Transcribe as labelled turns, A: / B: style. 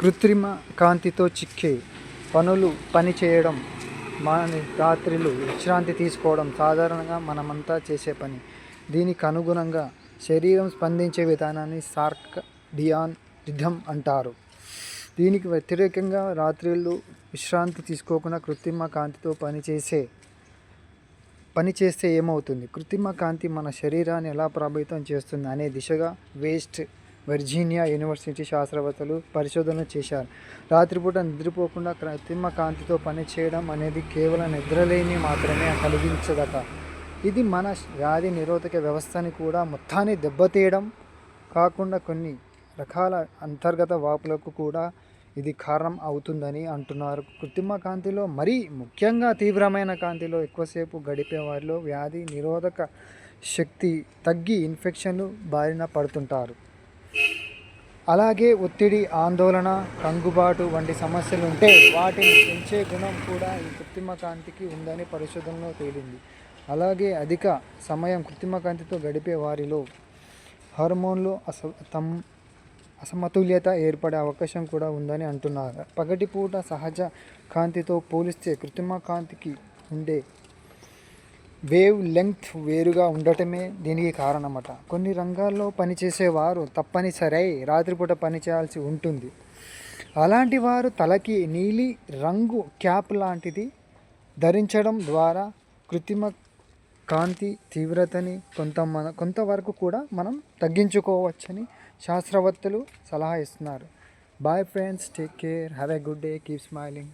A: కృత్రిమ కాంతితో చిక్కే పనులు పని చేయడం రాత్రిళ్ళు విశ్రాంతి తీసుకోవడం సాధారణంగా మనమంతా చేసే పని. దీనికి అనుగుణంగా శరీరం స్పందించే విధానాన్ని సర్కాడియన్ రిథమ్ అంటారు. దీనికి వ్యతిరేకంగా రాత్రిళ్ళు విశ్రాంతి తీసుకోకుండా కృత్రిమ కాంతితో పనిచేస్తే ఏమవుతుంది? కృత్రిమ కాంతి మన శరీరాన్ని ఎలా ప్రభావితం చేస్తుంది అనే దిశగా వెస్ట్ వర్జీనియా యూనివర్సిటీ శాస్త్రవేత్తలు పరిశోధనలు చేశారు. రాత్రిపూట నిద్రపోకుండా కృత్రిమ కాంతితో పనిచేయడం అనేది కేవలం నిద్రలేమి మాత్రమే కలిగించదట. ఇది మన వ్యాధి నిరోధక వ్యవస్థని కూడా మొత్తాన్ని దెబ్బతీయడం కాకుండా కొన్ని రకాల అంతర్గత వాపులకు కూడా ఇది కారణం అవుతుందని అంటున్నారు. కృత్రిమ కాంతిలో మరీ ముఖ్యంగా తీవ్రమైన కాంతిలో ఎక్కువసేపు గడిపే వారిలో వ్యాధి నిరోధక శక్తి తగ్గి ఇన్ఫెక్షన్లు బారిన పడుతుంటారు. అలాగే ఒత్తిడి, ఆందోళన, కంగుబాటు వంటి సమస్యలు ఉంటే వాటిని పెంచే గుణం కూడా ఈ కృత్రిమ కాంతికి ఉందని పరిశోధనలో తేలింది. అలాగే అధిక సమయం కృత్రిమ కాంతితో గడిపే వారిలో హార్మోన్లు అసమతుల్యత ఏర్పడే అవకాశం కూడా ఉందని అంటున్నారు. పగటిపూట సహజ కాంతితో పోలిస్తే కృత్రిమ కాంతికి ఉండే వేవ్ లెంగ్త్ వేరుగా ఉండటమే దీనికి కారణమట. కొన్ని రంగాల్లో పనిచేసేవారు తప్పనిసరి రాత్రిపూట పనిచేయాల్సి ఉంటుంది. అలాంటి వారు తలకి నీలి రంగు క్యాప్ లాంటిది ధరించడం ద్వారా కృత్రిమ కాంతి తీవ్రతని కొంతవరకు కూడా మనం తగ్గించుకోవచ్చని శాస్త్రవేత్తలు సలహా ఇస్తున్నారు. Bye friends, take care, have a good day, keep smiling.